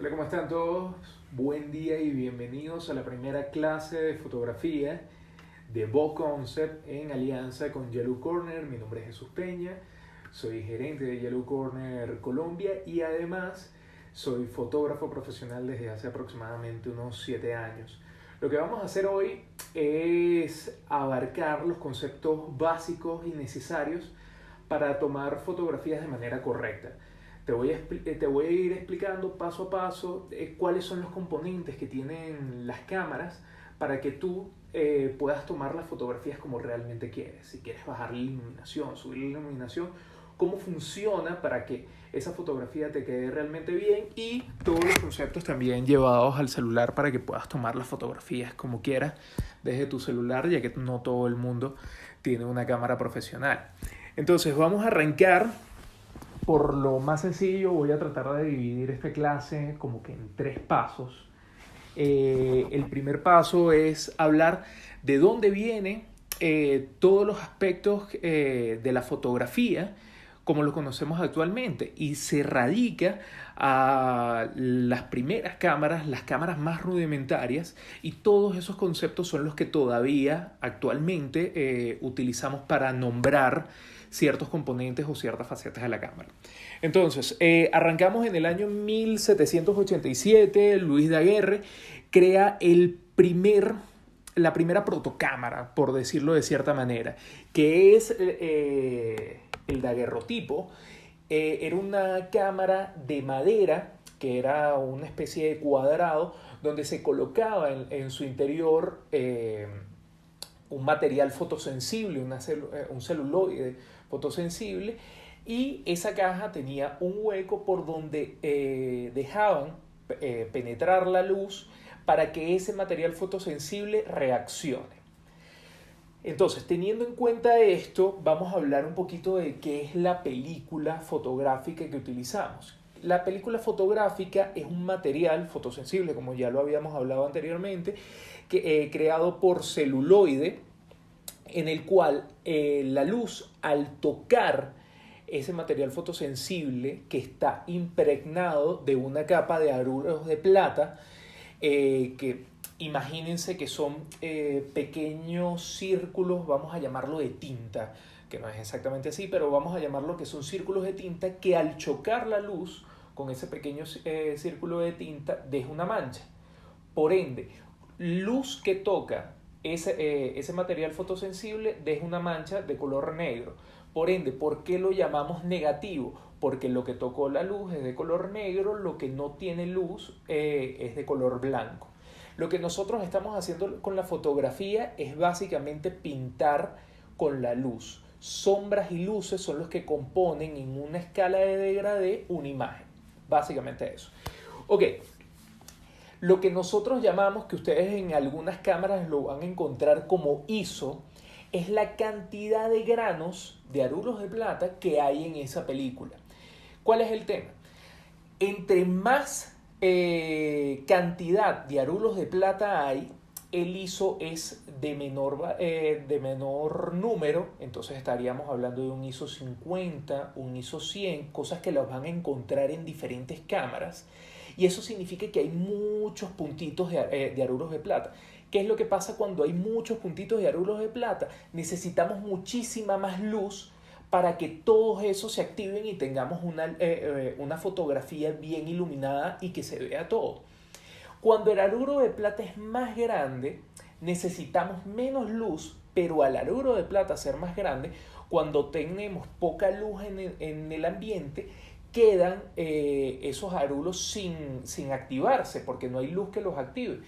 Hola, ¿cómo están todos? Buen día y bienvenidos a la primera clase de fotografía de Bo Concept en alianza con Yellow Corner. Mi nombre es Jesús Peña, soy gerente de Yellow Corner Colombia y además soy fotógrafo profesional desde hace aproximadamente unos 7 años. Lo que vamos a hacer hoy es abarcar los conceptos básicos y necesarios para tomar fotografías de manera correcta. Te voy a ir explicando paso a paso cuáles son los componentes que tienen las cámaras para que tú puedas tomar las fotografías como realmente quieres. Si quieres bajar la iluminación, subir la iluminación, cómo funciona para que esa fotografía te quede realmente bien y todos los conceptos también llevados al celular para que puedas tomar las fotografías como quieras desde tu celular, ya que no todo el mundo tiene una cámara profesional. Entonces vamos a arrancar por lo más sencillo. Voy a tratar de dividir esta clase como que en 3 pasos. El primer paso es hablar de dónde vienen todos los aspectos de la fotografía como lo conocemos actualmente, y se radica a las primeras cámaras, las cámaras más rudimentarias, y todos esos conceptos son los que todavía actualmente utilizamos para nombrar ciertos componentes o ciertas facetas de la cámara. Entonces, arrancamos en el año 1787. Louis Daguerre crea la primera protocámara, por decirlo de cierta manera, que es el daguerrotipo. Era una cámara de madera que era una especie de cuadrado donde se colocaba en su interior un material fotosensible, un celuloide fotosensible, y esa caja tenía un hueco por donde dejaban penetrar la luz para que ese material fotosensible reaccione. Entonces, teniendo en cuenta esto, vamos a hablar un poquito de qué es la película fotográfica que utilizamos. La película fotográfica es un material fotosensible, como ya lo habíamos hablado anteriormente, creado por celuloide, en el cual la luz, al tocar ese material fotosensible que está impregnado de una capa de aruros de plata, que imagínense que son pequeños círculos, vamos a llamarlo de tinta, que no es exactamente así, pero vamos a llamarlo que son círculos de tinta que al chocar la luz con ese pequeño círculo de tinta deja una mancha. Por ende, luz que toca ese material fotosensible deja una mancha de color negro. Por ende, ¿por qué lo llamamos negativo? Porque lo que tocó la luz es de color negro, lo que no tiene luz es de color blanco. Lo que nosotros estamos haciendo con la fotografía es básicamente pintar con la luz. Sombras y luces son los que componen en una escala de degradé una imagen. Básicamente eso. Ok. Lo que nosotros llamamos, que ustedes en algunas cámaras lo van a encontrar como ISO, es la cantidad de granos de aruros de plata que hay en esa película. ¿Cuál es el tema? Entre más cantidad de aruros de plata hay, el ISO es de menor número. Entonces estaríamos hablando de un ISO 50, un ISO 100, cosas que las van a encontrar en diferentes cámaras. Y eso significa que hay muchos puntitos de aruros de plata. ¿Qué es lo que pasa cuando hay muchos puntitos de aruros de plata? Necesitamos muchísima más luz para que todos esos se activen y tengamos una fotografía bien iluminada y que se vea todo. Cuando el aruro de plata es más grande, necesitamos menos luz, pero al aruro de plata ser más grande, cuando tenemos poca luz en el ambiente, quedan esos aruros sin activarse, porque no hay luz que los active.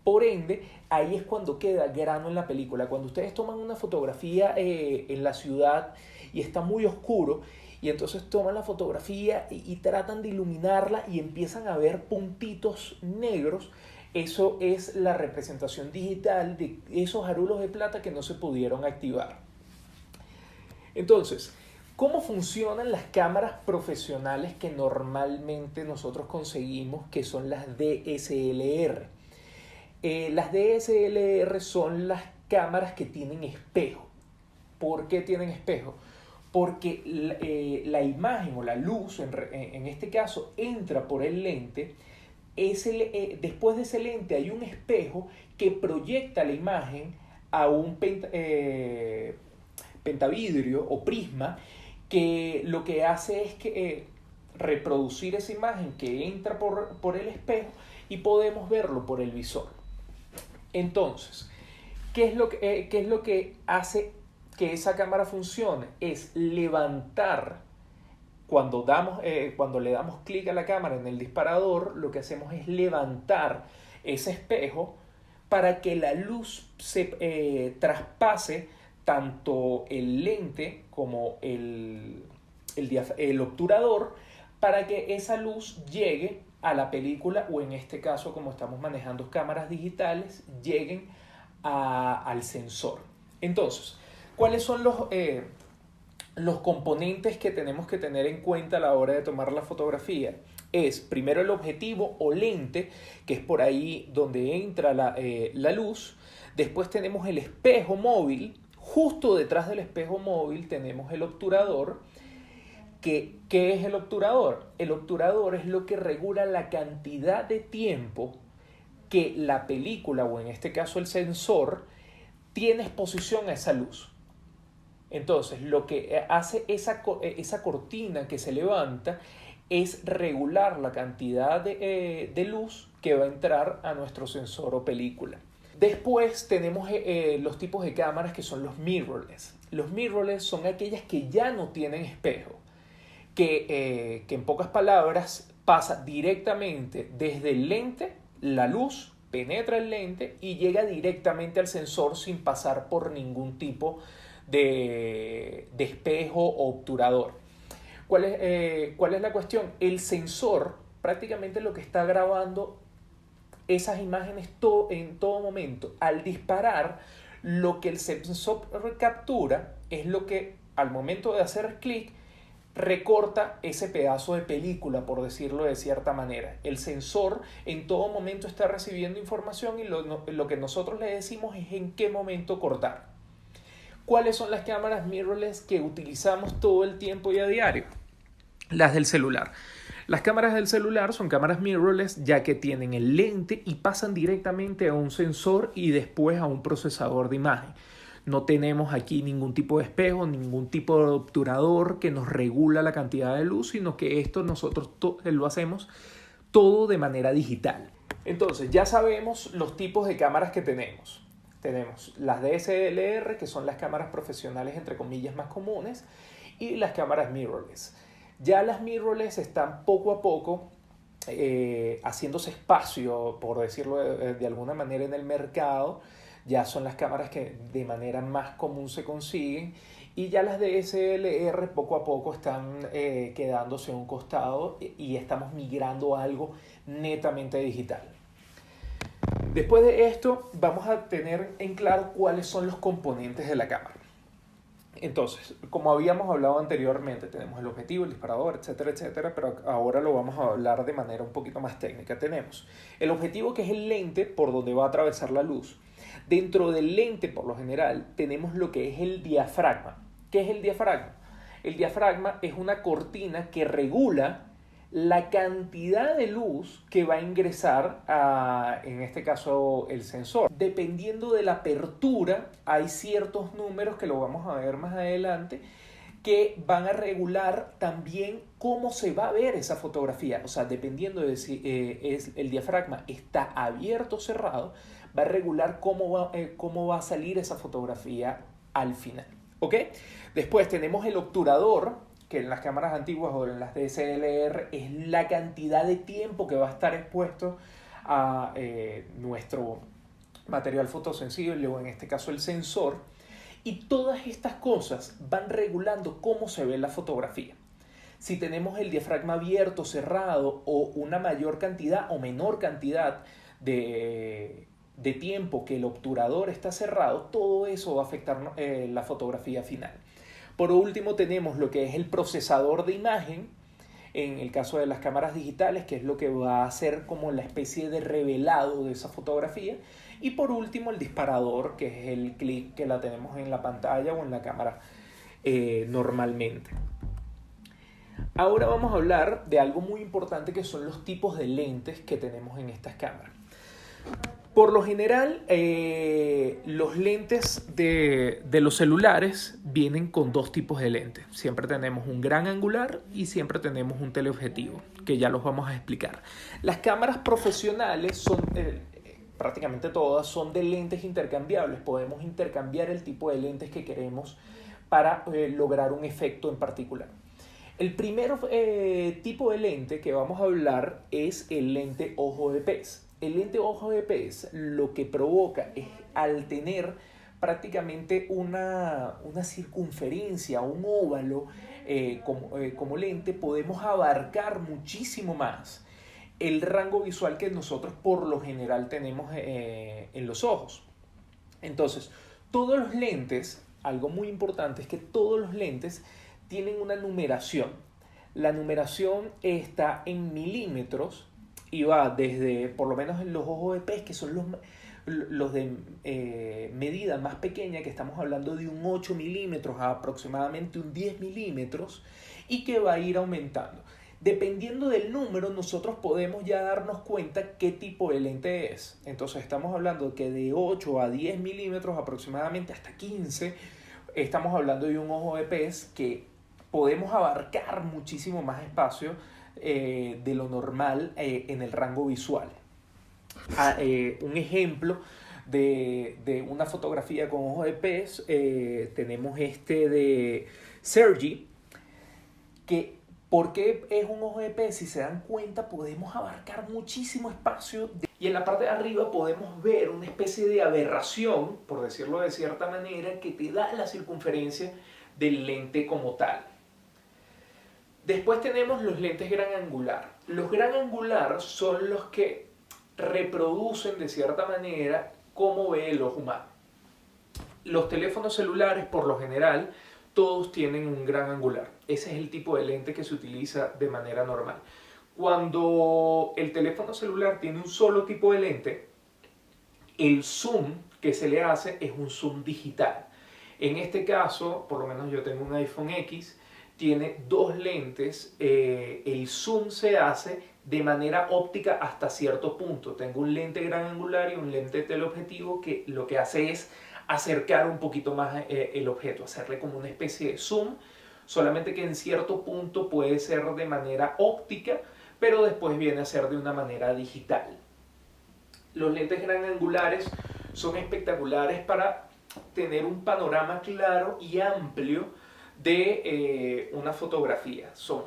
Por ende, ahí es cuando queda grano en la película. Cuando ustedes toman una fotografía en la ciudad y está muy oscuro, y entonces toman la fotografía y tratan de iluminarla y empiezan a ver puntitos negros, eso es la representación digital de esos aruros de plata que no se pudieron activar. Entonces, ¿cómo funcionan las cámaras profesionales que normalmente nosotros conseguimos, que son las DSLR? Las DSLR son las cámaras que tienen espejo. ¿Por qué tienen espejo? Porque la imagen o la luz, en este caso, entra por el lente, después de ese lente hay un espejo que proyecta la imagen a un pentavidrio o prisma, que lo que hace es que reproducir esa imagen que entra por el espejo y podemos verlo por el visor. Entonces, qué es lo que hace que esa cámara funcione? Es levantar, cuando le damos clic a la cámara en el disparador, lo que hacemos es levantar ese espejo para que la luz se traspase tanto el lente como el obturador, para que esa luz llegue a la película, o en este caso, como estamos manejando cámaras digitales, lleguen al sensor. Entonces, ¿cuáles son los componentes que tenemos que tener en cuenta a la hora de tomar la fotografía? Es primero el objetivo o lente, que es por ahí donde entra la luz. Después tenemos el espejo móvil. Justo detrás del espejo móvil tenemos el obturador. ¿Qué es el obturador? El obturador es lo que regula la cantidad de tiempo que la película, o en este caso el sensor, tiene exposición a esa luz. Entonces, lo que hace esa cortina que se levanta es regular la cantidad de luz que va a entrar a nuestro sensor o película. Después tenemos los tipos de cámaras que son los mirrorless. Los mirrorless son aquellas que ya no tienen espejo, que en pocas palabras pasa directamente desde el lente, la luz penetra el lente y llega directamente al sensor sin pasar por ningún tipo de espejo o obturador. ¿Cuál es la cuestión? El sensor prácticamente lo que está grabando esas imágenes en todo momento. Al disparar, lo que el sensor captura es lo que al momento de hacer clic recorta ese pedazo de película, por decirlo de cierta manera. El sensor en todo momento está recibiendo información y lo que nosotros le decimos es en qué momento cortar. ¿Cuáles son las cámaras mirrorless que utilizamos todo el tiempo y a diario? Las del celular. Las cámaras del celular son cámaras mirrorless, ya que tienen el lente y pasan directamente a un sensor y después a un procesador de imagen. No tenemos aquí ningún tipo de espejo, ningún tipo de obturador que nos regula la cantidad de luz, sino que esto nosotros lo hacemos todo de manera digital. Entonces, ya sabemos los tipos de cámaras que tenemos. Tenemos las DSLR, que son las cámaras profesionales, entre comillas, más comunes, y las cámaras mirrorless. Ya las mirrorless están poco a poco haciéndose espacio, por decirlo de alguna manera, en el mercado. Ya son las cámaras que de manera más común se consiguen, y ya las DSLR poco a poco están quedándose a un costado y estamos migrando a algo netamente digital. Después de esto vamos a tener en claro cuáles son los componentes de la cámara. Entonces, como habíamos hablado anteriormente, tenemos el objetivo, el disparador, etcétera, etcétera, pero ahora lo vamos a hablar de manera un poquito más técnica. Tenemos el objetivo, que es el lente por donde va a atravesar la luz. Dentro del lente, por lo general, tenemos lo que es el diafragma. ¿Qué es el diafragma? El diafragma es una cortina que regula la cantidad de luz que va a ingresar en este caso, el sensor. Dependiendo de la apertura, hay ciertos números que lo vamos a ver más adelante, que van a regular también cómo se va a ver esa fotografía. O sea, dependiendo de si el diafragma está abierto o cerrado, va a regular cómo va a salir esa fotografía al final. ¿Ok? Después tenemos el obturador, que en las cámaras antiguas o en las DSLR es la cantidad de tiempo que va a estar expuesto a nuestro material fotosensible, o en este caso el sensor. Y todas estas cosas van regulando cómo se ve la fotografía. Si tenemos el diafragma abierto, cerrado, o una mayor cantidad o menor cantidad de tiempo que el obturador está cerrado, todo eso va a afectar la fotografía final. Por último, tenemos lo que es el procesador de imagen, en el caso de las cámaras digitales, que es lo que va a hacer como la especie de revelado de esa fotografía. Y por último, el disparador, que es el clic que la tenemos en la pantalla o en la cámara normalmente. Ahora vamos a hablar de algo muy importante que son los tipos de lentes que tenemos en estas cámaras. Por lo general, los lentes de los celulares vienen con dos tipos de lentes. Siempre tenemos un gran angular y siempre tenemos un teleobjetivo, que ya los vamos a explicar. Las cámaras profesionales son, prácticamente todas, son de lentes intercambiables. Podemos intercambiar el tipo de lentes que queremos para lograr un efecto en particular. El primer tipo de lente que vamos a hablar es el lente ojo de pez. El lente ojo de pez lo que provoca es, al tener prácticamente una circunferencia, un óvalo como lente, podemos abarcar muchísimo más el rango visual que nosotros por lo general tenemos en los ojos. Entonces, todos los lentes, algo muy importante es que todos los lentes tienen una numeración. La numeración está en milímetros y va desde, por lo menos en los ojos de pez, que son los de medida más pequeña, que estamos hablando de un 8 milímetros a aproximadamente un 10 milímetros, y que va a ir aumentando. Dependiendo del número, nosotros podemos ya darnos cuenta qué tipo de lente es. Entonces estamos hablando que de 8 a 10 milímetros, aproximadamente hasta 15, estamos hablando de un ojo de pez que podemos abarcar muchísimo más espacio de lo normal en el rango visual. Un ejemplo de una fotografía con ojo de pez, tenemos este de Sergi, que ¿por qué es un ojo de pez? Si se dan cuenta, podemos abarcar muchísimo espacio y en la parte de arriba podemos ver una especie de aberración, por decirlo de cierta manera, que te da la circunferencia del lente como tal. Después tenemos los lentes gran angular. Los gran angular son los que reproducen de cierta manera cómo ve el ojo humano. Los teléfonos celulares, por lo general, todos tienen un gran angular. Ese es el tipo de lente que se utiliza de manera normal. Cuando el teléfono celular tiene un solo tipo de lente, el zoom que se le hace es un zoom digital. En este caso, por lo menos yo tengo un iPhone X, tiene dos lentes, el zoom se hace de manera óptica hasta cierto punto. Tengo un lente gran angular y un lente teleobjetivo que lo que hace es acercar un poquito más el objeto, hacerle como una especie de zoom, solamente que en cierto punto puede ser de manera óptica, pero después viene a ser de una manera digital. Los lentes gran angulares son espectaculares para tener un panorama claro y amplio de una fotografía. Son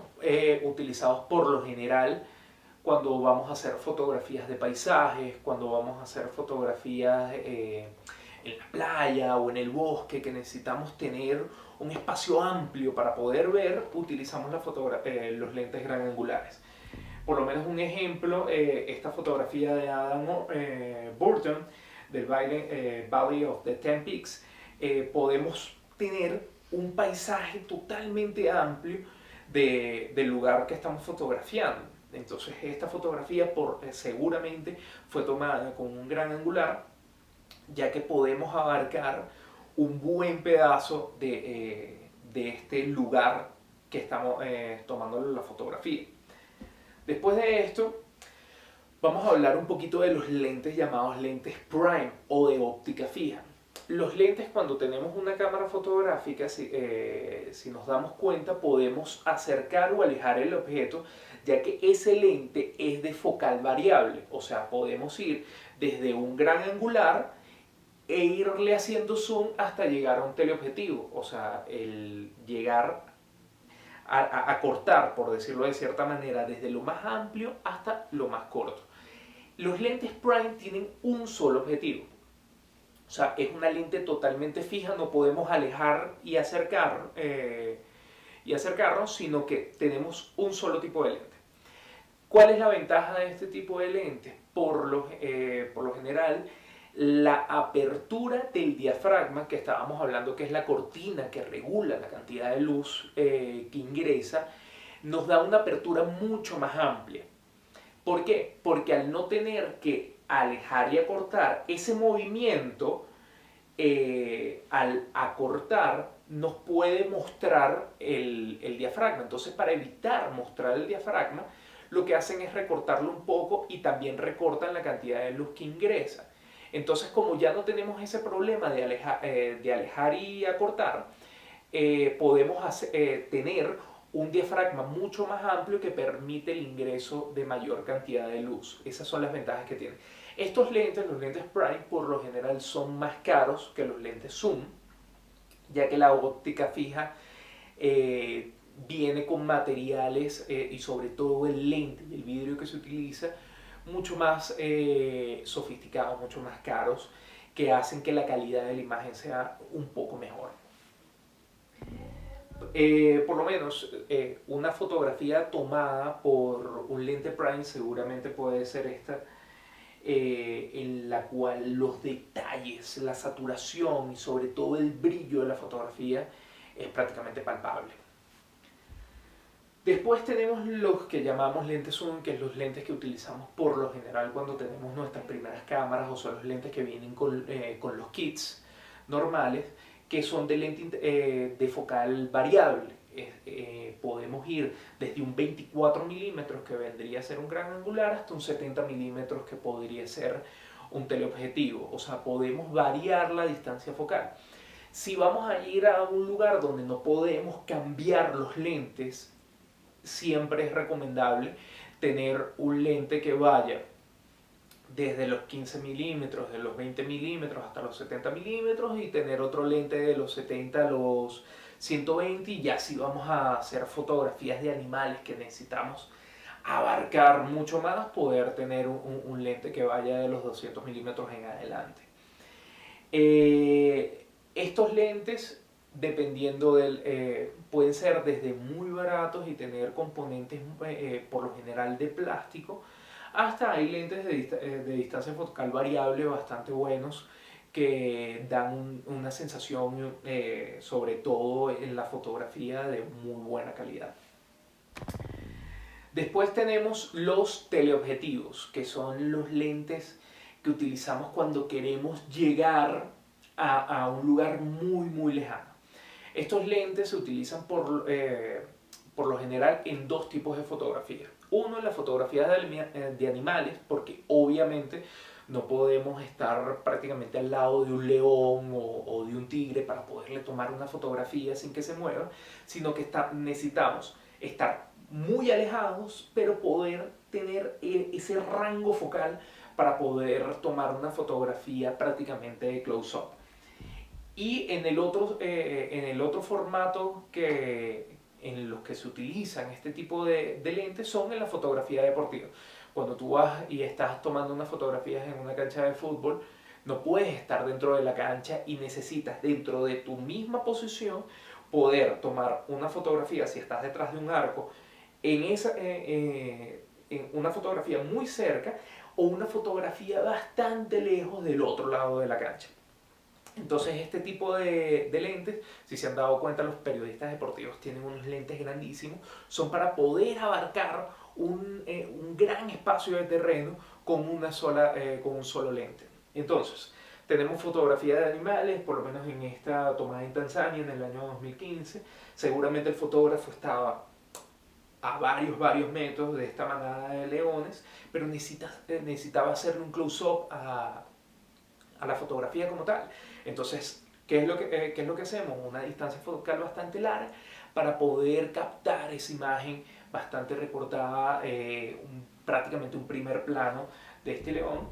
utilizados por lo general cuando vamos a hacer fotografías de paisajes, cuando vamos a hacer fotografías en la playa o en el bosque, que necesitamos tener un espacio amplio para poder ver, utilizamos los lentes gran angulares. Por lo menos un ejemplo, esta fotografía de Adam Burton del Valley of the Ten Peaks, podemos tener un paisaje totalmente amplio del lugar que estamos fotografiando. Entonces esta fotografía seguramente fue tomada con un gran angular, ya que podemos abarcar un buen pedazo de este lugar que estamos tomando la fotografía. Después de esto, vamos a hablar un poquito de los lentes llamados lentes prime o de óptica fija. Los lentes, cuando tenemos una cámara fotográfica, si nos damos cuenta, podemos acercar o alejar el objeto, ya que ese lente es de focal variable. O sea, podemos ir desde un gran angular e irle haciendo zoom hasta llegar a un teleobjetivo. O sea, el llegar a cortar, por decirlo de cierta manera, desde lo más amplio hasta lo más corto. Los lentes prime tienen un solo objetivo. O sea, es una lente totalmente fija, no podemos alejar y acercarnos, sino que tenemos un solo tipo de lente. ¿Cuál es la ventaja de este tipo de lentes? Por lo general, la apertura del diafragma, que estábamos hablando que es la cortina que regula la cantidad de luz que ingresa, nos da una apertura mucho más amplia. ¿Por qué? Porque al no tener que alejar y acortar ese movimiento, al acortar nos puede mostrar el diafragma. Entonces, para evitar mostrar el diafragma, lo que hacen es recortarlo un poco y también recortan la cantidad de luz que ingresa. Entonces, como ya no tenemos ese problema de alejar y acortar, podemos tener un diafragma mucho más amplio que permite el ingreso de mayor cantidad de luz. Esas son las ventajas que tienen. Estos lentes, los lentes Prime, por lo general son más caros que los lentes Zoom, ya que la óptica fija viene con materiales y sobre todo el lente y el vidrio que se utiliza mucho más sofisticados, mucho más caros, que hacen que la calidad de la imagen sea un poco mejor. Por lo menos una fotografía tomada por un lente Prime seguramente puede ser esta, en la cual los detalles, la saturación y sobre todo el brillo de la fotografía es prácticamente palpable. Después tenemos los que llamamos lentes zoom, que es los lentes que utilizamos por lo general cuando tenemos nuestras primeras cámaras, o son los lentes que vienen con los kits normales, que son de lente de focal variable. Podemos ir desde un 24 milímetros, que vendría a ser un gran angular, hasta un 70 milímetros, que podría ser un teleobjetivo. O sea, podemos variar la distancia focal. Si vamos a ir a un lugar donde no podemos cambiar los lentes, siempre es recomendable tener un lente que vaya desde los 15 milímetros, de los 20 milímetros hasta los 70 milímetros, y tener otro lente de los 70 a los 120, y ya si vamos a hacer fotografías de animales que necesitamos abarcar mucho más, poder tener un lente que vaya de los 200 milímetros en adelante. Estos lentes, dependiendo pueden ser desde muy baratos y tener componentes por lo general de plástico, hasta hay lentes de distancia focal variable bastante buenos, que dan una sensación, sobre todo en la fotografía, de muy buena calidad. Después tenemos los teleobjetivos, que son los lentes que utilizamos cuando queremos llegar a un lugar muy lejano. Estos lentes se utilizan por lo general en dos tipos de fotografía. Uno, en la fotografía de animales, porque obviamente no podemos estar prácticamente al lado de un león o de un tigre para poderle tomar una fotografía sin que se mueva, sino que necesitamos estar muy alejados, pero poder tener ese rango focal para poder tomar una fotografía prácticamente de close-up. Y en el otro formato en los que se utilizan este tipo de lentes son en la fotografía deportiva. Cuando tú vas y estás tomando unas fotografías en una cancha de fútbol, no puedes estar dentro de la cancha y necesitas, dentro de tu misma posición, poder tomar una fotografía, si estás detrás de un arco, en una fotografía muy cerca, o una fotografía bastante lejos del otro lado de la cancha. Entonces este tipo de lentes, si se han dado cuenta, los periodistas deportivos tienen unos lentes grandísimos, son para poder abarcar un gran espacio de terreno con un solo lente. Entonces, tenemos fotografía de animales, por lo menos en esta tomada en Tanzania en el año 2015. Seguramente el fotógrafo estaba a varios metros de esta manada de leones, pero necesitaba hacerle un close-up a la fotografía como tal. Entonces, ¿qué es lo que hacemos? Una distancia focal bastante larga para poder captar esa imagen bastante recortada, prácticamente un primer plano de este león.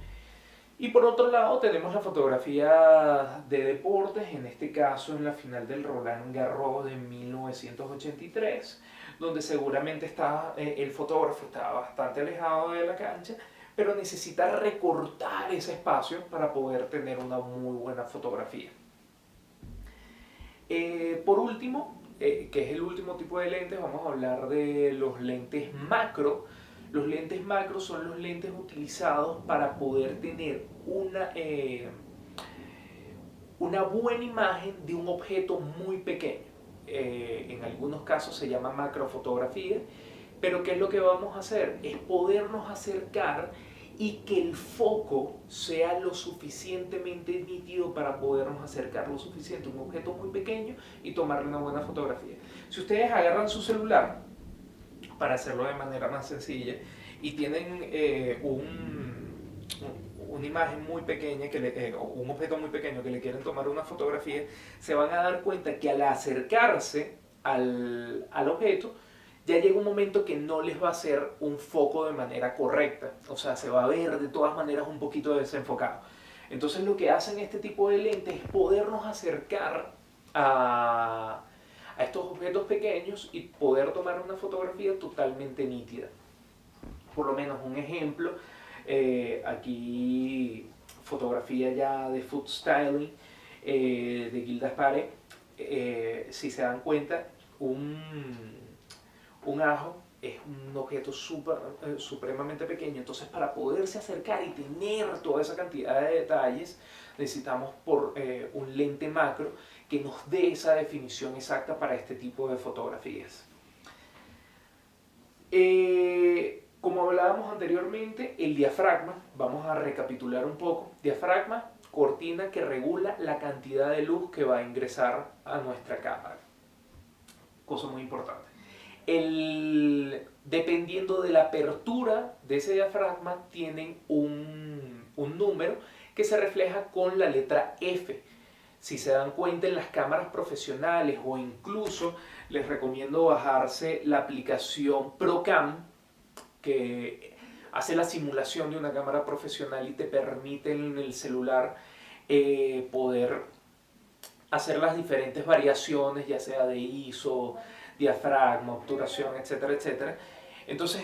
Y por otro lado tenemos la fotografía de deportes, en este caso en la final del Roland Garros de 1983, donde seguramente el fotógrafo estaba bastante alejado de la cancha, pero necesita recortar ese espacio para poder tener una muy buena fotografía. Por último, que es el último tipo de lentes, vamos a hablar de los lentes macro. Los lentes macro son los lentes utilizados para poder tener una buena imagen de un objeto muy pequeño. En algunos casos se llama macrofotografía, pero ¿qué es lo que vamos a hacer? Es podernos acercar y que el foco sea lo suficientemente nítido para podernos acercar lo suficiente a un objeto muy pequeño y tomarle una buena fotografía. Si ustedes agarran su celular, para hacerlo de manera más sencilla, y tienen una imagen muy pequeña, o un objeto muy pequeño que le quieren tomar una fotografía, se van a dar cuenta que al acercarse al objeto, ya llega un momento que no les va a hacer un foco de manera correcta. O sea, se va a ver de todas maneras un poquito desenfocado. Entonces lo que hacen este tipo de lentes es podernos acercar a estos objetos pequeños y poder tomar una fotografía totalmente nítida. Por lo menos un ejemplo, aquí fotografía ya de food styling de Gilda Spare. Si se dan cuenta, un ajo es un objeto supremamente pequeño, entonces para poderse acercar y tener toda esa cantidad de detalles necesitamos un lente macro que nos dé esa definición exacta para este tipo de fotografías. Como hablábamos anteriormente, el diafragma, vamos a recapitular un poco. Diafragma, cortina que regula la cantidad de luz que va a ingresar a nuestra cámara. Cosa muy importante. Dependiendo de la apertura de ese diafragma, tienen un número que se refleja con la letra F. Si se dan cuenta, en las cámaras profesionales, o incluso les recomiendo bajarse la aplicación ProCam, que hace la simulación de una cámara profesional y te permite en el celular poder hacer las diferentes variaciones, ya sea de ISO, diafragma, obturación, etcétera, etcétera. Entonces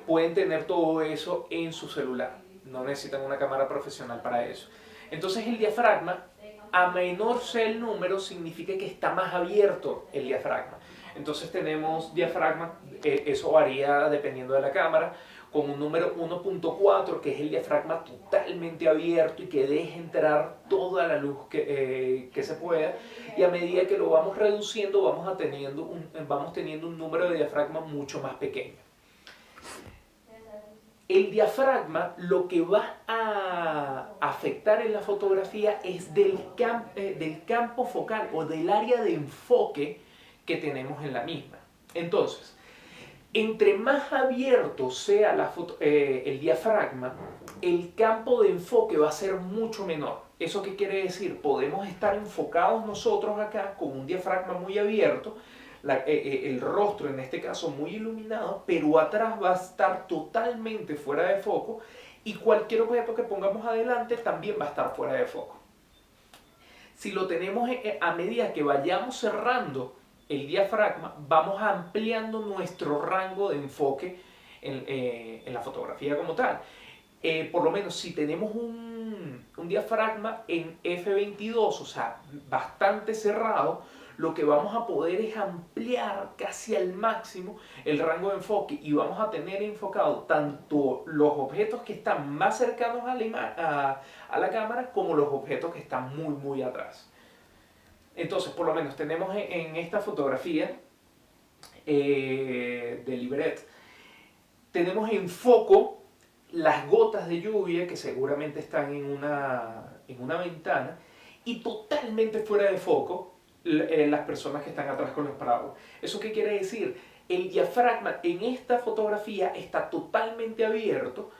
pueden tener todo eso en su celular, no necesitan una cámara profesional para eso. Entonces el diafragma, a menor sea el número, significa que está más abierto el diafragma. Entonces tenemos diafragma, eso varía dependiendo de la cámara, con un número 1.4, que es el diafragma totalmente abierto y que deja entrar toda la luz que se pueda, y a medida que lo vamos reduciendo vamos teniendo un número de diafragma mucho más pequeño. El diafragma lo que va a afectar en la fotografía es del campo focal o del área de enfoque que tenemos en la misma. Entonces, entre más abierto sea el diafragma, el campo de enfoque va a ser mucho menor. ¿Eso qué quiere decir? Podemos estar enfocados nosotros acá con un diafragma muy abierto, el rostro en este caso muy iluminado, pero atrás va a estar totalmente fuera de foco y cualquier objeto que pongamos adelante también va a estar fuera de foco. Si lo tenemos a medida que vayamos cerrando el diafragma, vamos ampliando nuestro rango de enfoque en la fotografía como tal. Por lo menos si tenemos un diafragma en f22, o sea, bastante cerrado, lo que vamos a poder es ampliar casi al máximo el rango de enfoque y vamos a tener enfocado tanto los objetos que están más cercanos a la cámara como los objetos que están muy muy atrás. Entonces, por lo menos tenemos en esta fotografía de Libret, tenemos en foco las gotas de lluvia que seguramente están en una ventana, y totalmente fuera de foco las personas que están atrás con los paraguas. ¿Eso qué quiere decir? El diafragma en esta fotografía está totalmente abierto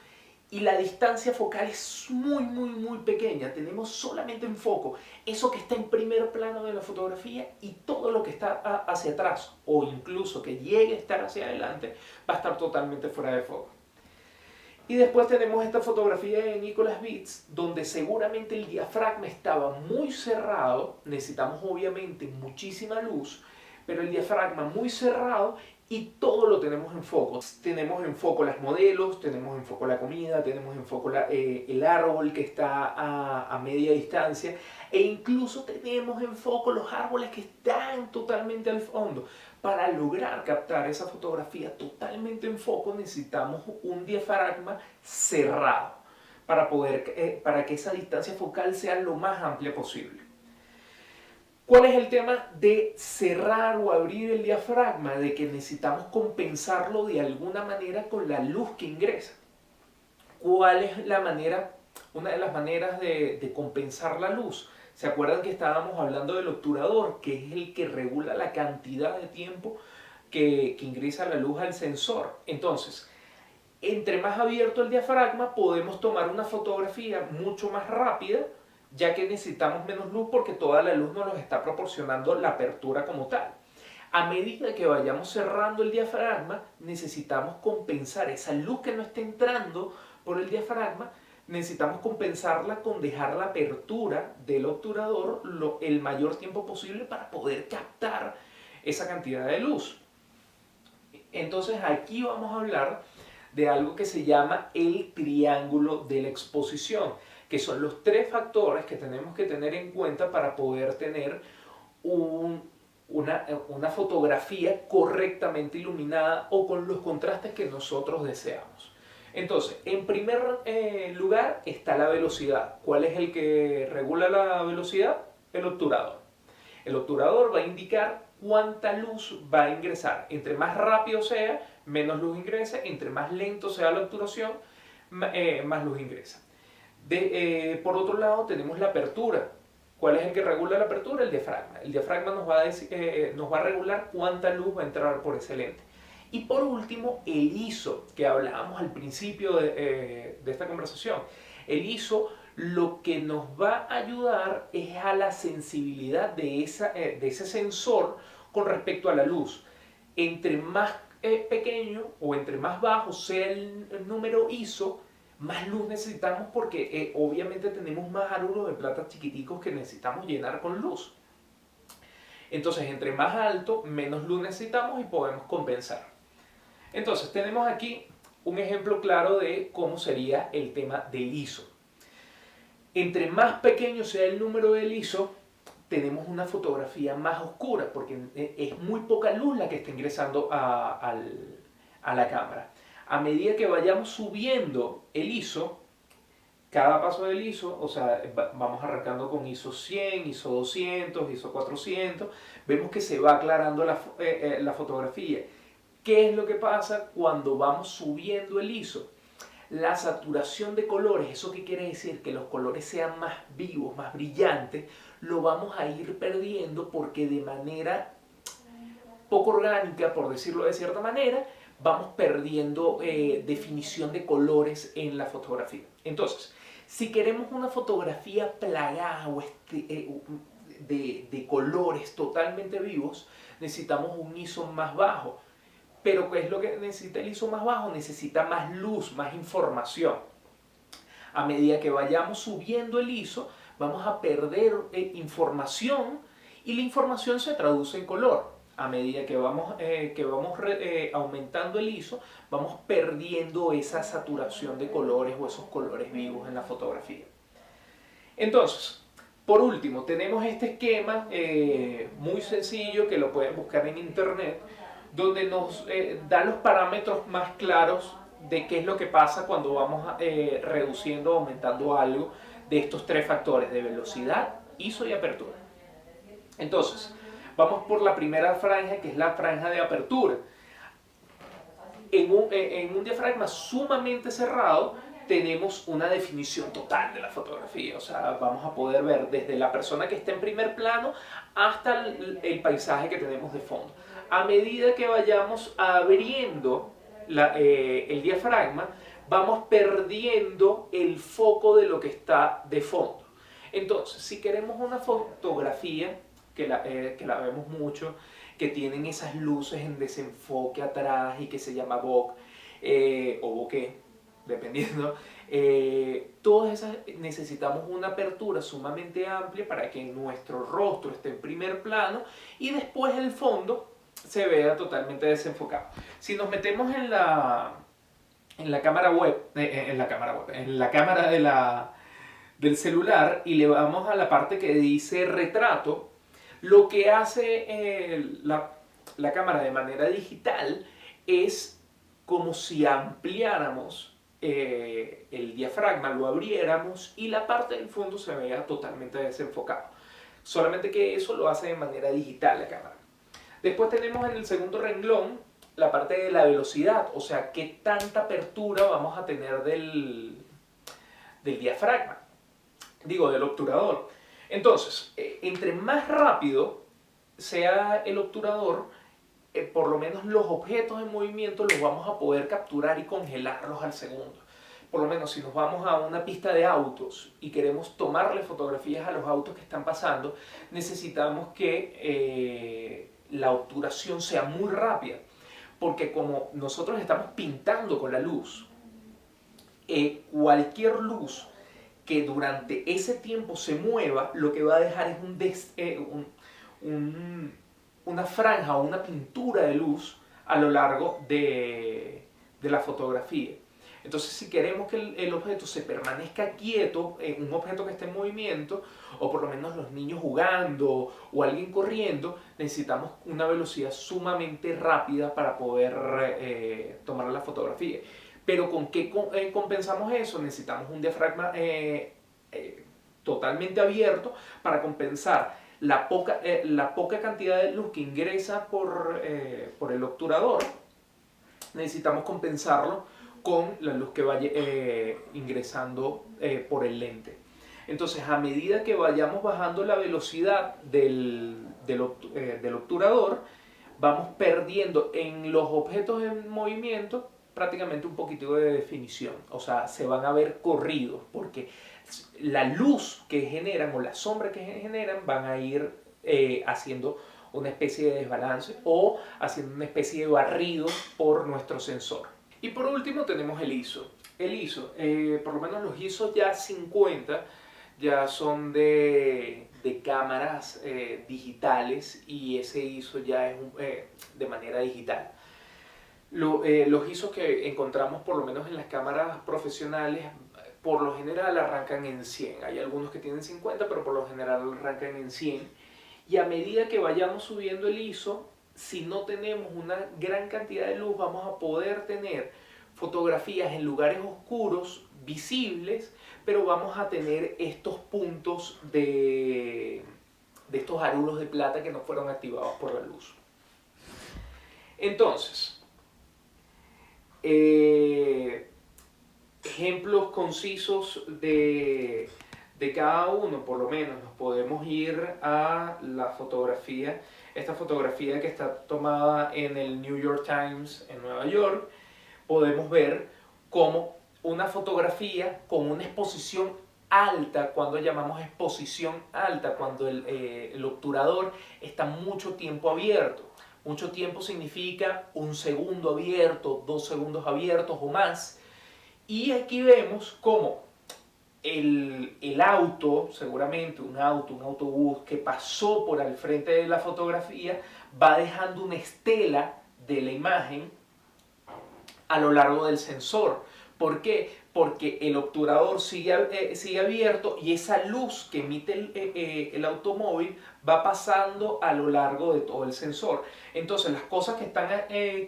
y la distancia focal es muy muy muy pequeña. Tenemos solamente en foco eso que está en primer plano de la fotografía, y todo lo que está hacia atrás o incluso que llegue a estar hacia adelante va a estar totalmente fuera de foco. Y después tenemos esta fotografía de Nicholas Beats, donde seguramente el diafragma estaba muy cerrado, necesitamos obviamente muchísima luz, pero el diafragma muy cerrado y todo lo tenemos en foco. Tenemos en foco las modelos, tenemos en foco la comida, tenemos en foco el árbol que está a media distancia, e incluso tenemos en foco los árboles que están totalmente al fondo. Para lograr captar esa fotografía totalmente en foco necesitamos un diafragma cerrado para que esa distancia focal sea lo más amplia posible. ¿Cuál es el tema de cerrar o abrir el diafragma? De que necesitamos compensarlo de alguna manera con la luz que ingresa. ¿Cuál es la manera, una de las maneras de compensar la luz? ¿Se acuerdan que estábamos hablando del obturador, que es el que regula la cantidad de tiempo que ingresa la luz al sensor? Entonces, entre más abierto el diafragma, podemos tomar una fotografía mucho más rápida, ya que necesitamos menos luz porque toda la luz nos está proporcionando la apertura como tal. A medida que vayamos cerrando el diafragma, necesitamos compensar esa luz que no está entrando por el diafragma, necesitamos compensarla con dejar la apertura del obturador el mayor tiempo posible para poder captar esa cantidad de luz. Entonces aquí vamos a hablar de algo que se llama el triángulo de la exposición, que son los tres factores que tenemos que tener en cuenta para poder tener una fotografía correctamente iluminada o con los contrastes que nosotros deseamos. Entonces, en primer lugar está la velocidad. ¿Cuál es el que regula la velocidad? El obturador. El obturador va a indicar cuánta luz va a ingresar. Entre más rápido sea, menos luz ingresa. Entre más lento sea la obturación, más luz ingresa. Por otro lado, tenemos la apertura. ¿Cuál es el que regula la apertura? El diafragma. El diafragma nos va a regular cuánta luz va a entrar por ese lente. Y por último, el ISO, que hablábamos al principio de esta conversación. El ISO lo que nos va a ayudar es a la sensibilidad de ese sensor con respecto a la luz. Entre más pequeño o entre más bajo sea el número ISO, más luz necesitamos porque obviamente tenemos más árulos de plata chiquiticos que necesitamos llenar con luz. Entonces, entre más alto, menos luz necesitamos y podemos compensar. Entonces, tenemos aquí un ejemplo claro de cómo sería el tema del ISO. Entre más pequeño sea el número del ISO, tenemos una fotografía más oscura porque es muy poca luz la que está ingresando a la cámara. A medida que vayamos subiendo el ISO, cada paso del ISO, o sea, vamos arrancando con ISO 100, ISO 200, ISO 400, vemos que se va aclarando la fotografía. ¿Qué es lo que pasa cuando vamos subiendo el ISO? La saturación de colores, ¿eso qué quiere decir? Que los colores sean más vivos, más brillantes, lo vamos a ir perdiendo porque de manera poco orgánica, por decirlo de cierta manera, vamos perdiendo definición de colores en la fotografía. Entonces, si queremos una fotografía plagada o de colores totalmente vivos, necesitamos un ISO más bajo. Pero ¿qué es lo que necesita el ISO más bajo? Necesita más luz, más información. A medida que vayamos subiendo el ISO, vamos a perder información y la información se traduce en color. A medida que vamos aumentando el ISO, vamos perdiendo esa saturación de colores o esos colores vivos en la fotografía. Entonces, por último, tenemos este esquema muy sencillo que lo pueden buscar en internet, donde nos da los parámetros más claros de qué es lo que pasa cuando vamos reduciendo o aumentando algo de estos tres factores de velocidad, ISO y apertura. Entonces, vamos por la primera franja, que es la franja de apertura. En un diafragma sumamente cerrado tenemos una definición total de la fotografía, o sea, vamos a poder ver desde la persona que está en primer plano hasta el paisaje que tenemos de fondo. A medida que vayamos abriendo el diafragma, vamos perdiendo el foco de lo que está de fondo. Entonces, si queremos una fotografía, que la vemos mucho, que tienen esas luces en desenfoque atrás y que se llama bokeh o bokeh, dependiendo, todas esas necesitamos una apertura sumamente amplia para que nuestro rostro esté en primer plano y después el fondo se vea totalmente desenfocado. Si nos metemos en la cámara web, en la cámara del celular y le vamos a la parte que dice retrato, lo que hace la cámara de manera digital es como si ampliáramos el diafragma, lo abriéramos y la parte del fondo se vea totalmente desenfocado. Solamente que eso lo hace de manera digital la cámara. Después tenemos en el segundo renglón la parte de la velocidad, o sea, qué tanta apertura vamos a tener del diafragma, digo, del obturador. Entonces, entre más rápido sea el obturador, por lo menos los objetos en movimiento los vamos a poder capturar y congelarlos al segundo. Por lo menos si nos vamos a una pista de autos y queremos tomarle fotografías a los autos que están pasando, necesitamos que la obturación sea muy rápida, porque como nosotros estamos pintando con la luz, cualquier luz que durante ese tiempo se mueva, lo que va a dejar es una franja o una pintura de luz a lo largo de la fotografía. Entonces, si queremos que el objeto se permanezca quieto, un objeto que esté en movimiento, o por lo menos los niños jugando o alguien corriendo, necesitamos una velocidad sumamente rápida para poder tomar la fotografía. Pero ¿con qué compensamos eso? Necesitamos un diafragma totalmente abierto para compensar la poca cantidad de luz que ingresa por el obturador. Necesitamos compensarlo con la luz que vaya ingresando por el lente. Entonces, a medida que vayamos bajando la velocidad del obturador, vamos perdiendo en los objetos en movimiento prácticamente un poquito de definición. O sea, se van a ver corridos porque la luz que generan o la sombra que generan van a ir haciendo una especie de desbalance o haciendo una especie de barrido por nuestro sensor. Y por último tenemos el ISO. El ISO, por lo menos los ISO ya 50 ya son de cámaras digitales y ese ISO ya es de manera digital. Los ISO que encontramos por lo menos en las cámaras profesionales por lo general arrancan en 100. Hay algunos que tienen 50, pero por lo general arrancan en 100. Y a medida que vayamos subiendo el ISO, si no tenemos una gran cantidad de luz, vamos a poder tener fotografías en lugares oscuros, visibles, pero vamos a tener estos puntos de estos arulos de plata que no fueron activados por la luz. Entonces, ejemplos concisos de cada uno, por lo menos nos podemos ir a la fotografía, esta fotografía que está tomada en el New York Times en Nueva York. Podemos ver cómo una fotografía con una exposición alta, cuando llamamos exposición alta, cuando el obturador está mucho tiempo abierto. Mucho tiempo significa 1 segundo abierto, 2 segundos abiertos o más. Y aquí vemos cómo el auto, seguramente un autobús que pasó por al frente de la fotografía, va dejando una estela de la imagen a lo largo del sensor. ¿Por qué? Porque el obturador sigue abierto y esa luz que emite el automóvil va pasando a lo largo de todo el sensor. Entonces las cosas que están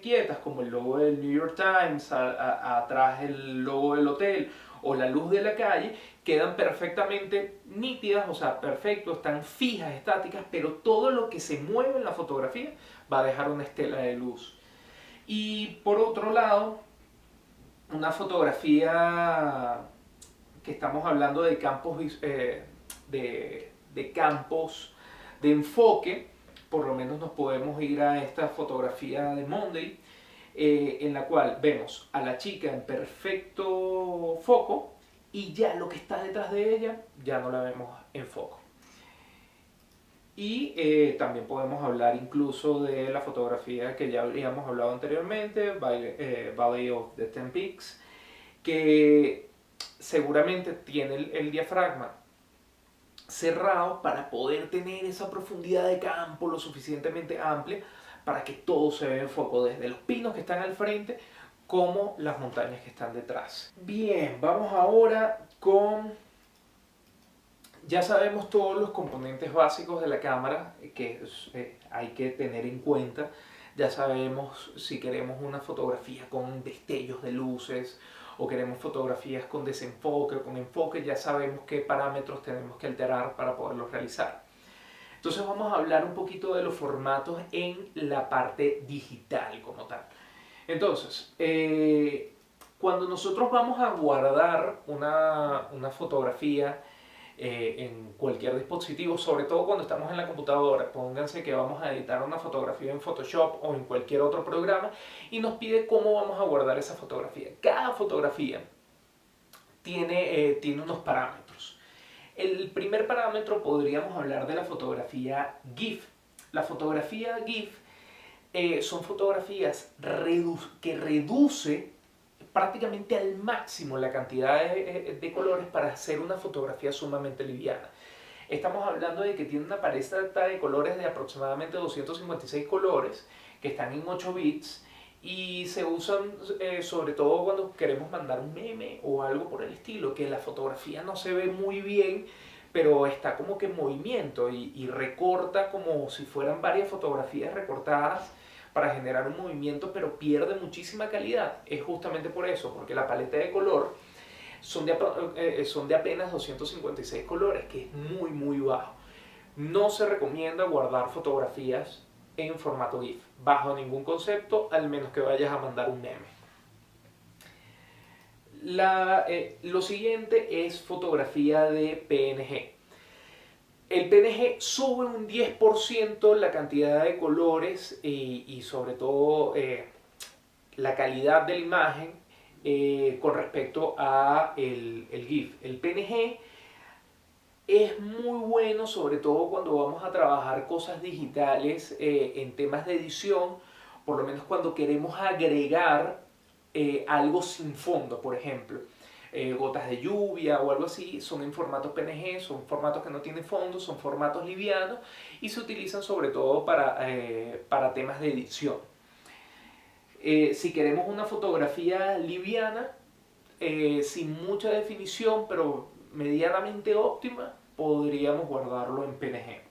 quietas, como el logo del New York Times, atrás el logo del hotel o la luz de la calle, quedan perfectamente nítidas, o sea, perfecto, están fijas, estáticas, pero todo lo que se mueve en la fotografía va a dejar una estela de luz. Y por otro lado, una fotografía que estamos hablando de campos de campos de enfoque, por lo menos nos podemos ir a esta fotografía de Monday, en la cual vemos a la chica en perfecto foco y ya lo que está detrás de ella ya no la vemos en foco. Y también podemos hablar incluso de la fotografía que ya habíamos hablado anteriormente, Valley of the Ten Peaks, que seguramente tiene el diafragma cerrado para poder tener esa profundidad de campo lo suficientemente amplia para que todo se vea en foco, desde los pinos que están al frente como las montañas que están detrás. Bien, vamos ahora con... Ya sabemos todos los componentes básicos de la cámara que hay que tener en cuenta. Ya sabemos si queremos una fotografía con destellos de luces o queremos fotografías con desenfoque o con enfoque. Ya sabemos qué parámetros tenemos que alterar para poderlos realizar. Entonces vamos a hablar un poquito de los formatos en la parte digital como tal. Entonces, cuando nosotros vamos a guardar una fotografía en cualquier dispositivo, sobre todo cuando estamos en la computadora, pónganse que vamos a editar una fotografía en Photoshop o en cualquier otro programa y nos pide cómo vamos a guardar esa fotografía. Cada fotografía tiene unos parámetros. El primer parámetro podríamos hablar de la fotografía GIF. La fotografía GIF son fotografías que reduce prácticamente al máximo la cantidad de colores para hacer una fotografía sumamente liviana. Estamos hablando de que tiene una paleta de colores de aproximadamente 256 colores que están en 8 bits y se usan sobre todo cuando queremos mandar un meme o algo por el estilo, que la fotografía no se ve muy bien, pero está como que en movimiento y recorta como si fueran varias fotografías recortadas para generar un movimiento, pero pierde muchísima calidad. Es justamente por eso, porque la paleta de color son de apenas 256 colores, que es muy muy bajo. No se recomienda guardar fotografías en formato GIF, bajo ningún concepto, al menos que vayas a mandar un meme. Lo siguiente es fotografía de PNG. El PNG sube un 10% la cantidad de colores y sobre todo la calidad de la imagen con respecto a el GIF. El PNG es muy bueno sobre todo cuando vamos a trabajar cosas digitales en temas de edición, por lo menos cuando queremos agregar algo sin fondo, por ejemplo. Gotas de lluvia o algo así, son en formatos PNG, son formatos que no tienen fondo, son formatos livianos y se utilizan sobre todo para temas de edición. Si queremos una fotografía liviana, sin mucha definición, pero medianamente óptima, podríamos guardarlo en PNG.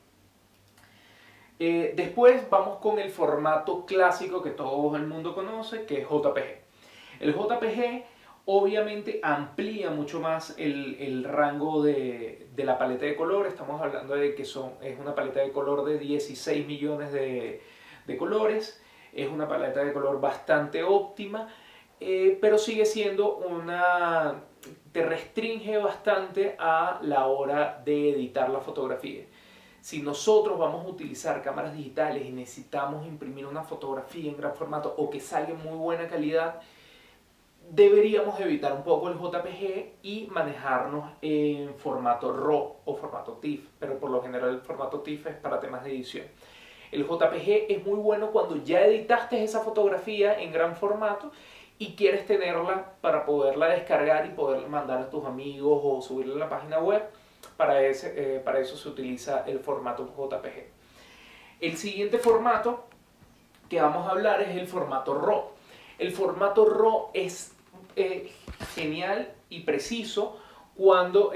Después vamos con el formato clásico que todo el mundo conoce, que es JPG. El JPG obviamente amplía mucho más el rango de la paleta de color. Estamos hablando de que es una paleta de color de 16 millones de colores. Es una paleta de color bastante óptima, pero sigue siendo te restringe bastante a la hora de editar la fotografía. Si nosotros vamos a utilizar cámaras digitales y necesitamos imprimir una fotografía en gran formato o que salga en muy buena calidad, deberíamos evitar un poco el JPG y manejarnos en formato RAW o formato TIFF, pero por lo general el formato TIFF es para temas de edición. El JPG es muy bueno cuando ya editaste esa fotografía en gran formato y quieres tenerla para poderla descargar y poderla mandar a tus amigos o subirla a la página web. Para eso se utiliza el formato JPG. El siguiente formato que vamos a hablar es el formato RAW. El formato RAW es genial y preciso cuando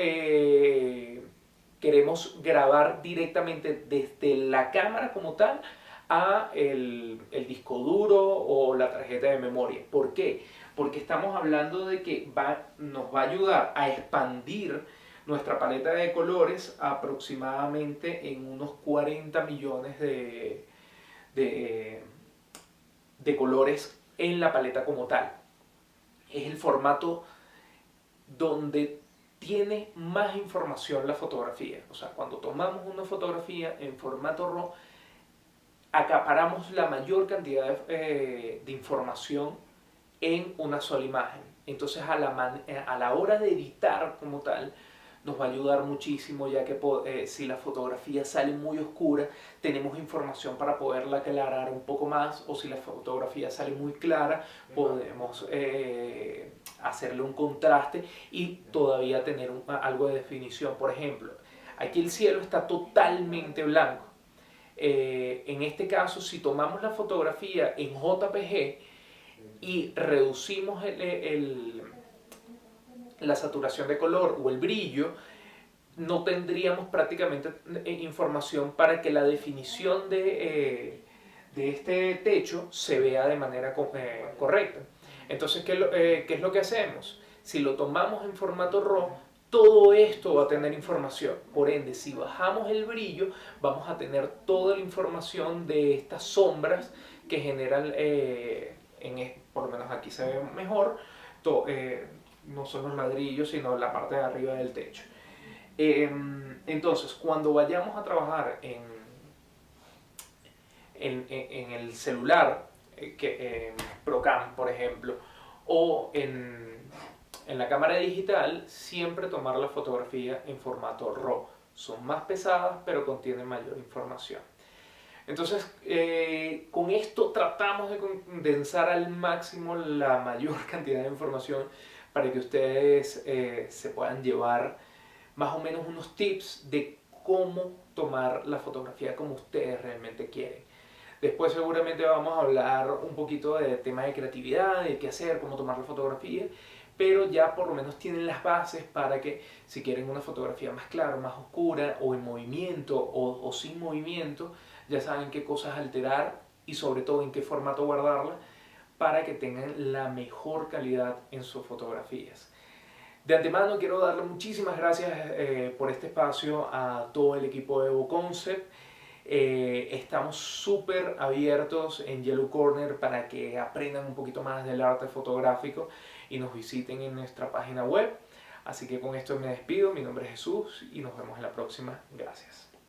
queremos grabar directamente desde la cámara como tal a el disco duro o la tarjeta de memoria. ¿Por qué? Porque estamos hablando de que nos va a ayudar a expandir nuestra paleta de colores aproximadamente en unos 40 millones de colores en la paleta como tal. Es el formato donde tiene más información la fotografía. O sea, cuando tomamos una fotografía en formato RAW, acaparamos la mayor cantidad de información en una sola imagen. Entonces a la hora de editar como tal, nos va a ayudar muchísimo, ya que si la fotografía sale muy oscura, tenemos información para poderla aclarar un poco más, o si la fotografía sale muy clara, podemos hacerle un contraste y todavía tener algo de definición. Por ejemplo, aquí el cielo está totalmente blanco. En este caso, si tomamos la fotografía en JPG y reducimos la saturación de color o el brillo, no tendríamos prácticamente información para que la definición de este techo se vea de manera correcta. Entonces, ¿qué es lo que hacemos? Si lo tomamos en formato RAW, todo esto va a tener información. Por ende, si bajamos el brillo, vamos a tener toda la información de estas sombras que generan por lo menos aquí se ve mejor, no son los ladrillos, sino la parte de arriba del techo. Entonces, cuando vayamos a trabajar en el celular, Procam, por ejemplo, o en la cámara digital, siempre tomar la fotografía en formato RAW. Son más pesadas, pero contienen mayor información. Entonces, con esto tratamos de condensar al máximo la mayor cantidad de información para que ustedes se puedan llevar más o menos unos tips de cómo tomar la fotografía como ustedes realmente quieren. Después seguramente vamos a hablar un poquito de temas de creatividad, de qué hacer, cómo tomar la fotografía, pero ya por lo menos tienen las bases para que si quieren una fotografía más clara, más oscura, o en movimiento o sin movimiento, ya saben qué cosas alterar y sobre todo en qué formato guardarla para que tengan la mejor calidad en sus fotografías. De antemano quiero darle muchísimas gracias por este espacio a todo el equipo de Evo Concept. Estamos súper abiertos en Yellow Corner para que aprendan un poquito más del arte fotográfico y nos visiten en nuestra página web. Así que con esto me despido, mi nombre es Jesús y nos vemos en la próxima. Gracias.